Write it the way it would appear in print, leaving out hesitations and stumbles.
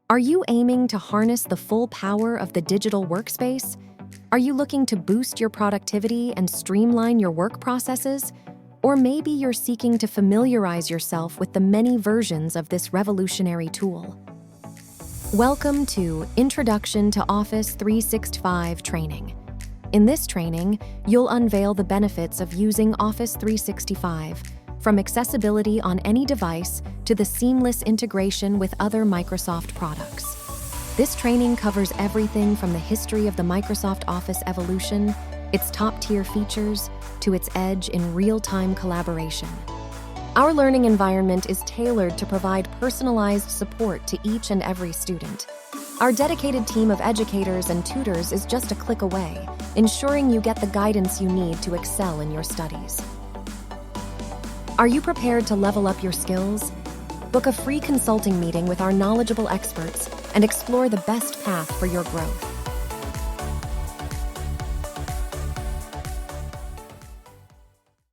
Are you aiming to harness the full power of the digital workspace? Are you looking to boost your productivity and streamline your work processes? Or maybe you're seeking to familiarize yourself with the many versions of this revolutionary tool. Welcome to Introduction to Office 365 training. In this training, you'll unveil the benefits of using Office 365, from accessibility on any device to the seamless integration with other Microsoft products. This training covers everything from the history of the Microsoft Office evolution, its top-tier features, to its edge in real-time collaboration. Our learning environment is tailored to provide personalized support to each and every student. Our dedicated team of educators and tutors is just a click away, ensuring you get the guidance you need to excel in your studies. Are you prepared to level up your skills? Book a free consulting meeting with our knowledgeable experts and explore the best path for your growth.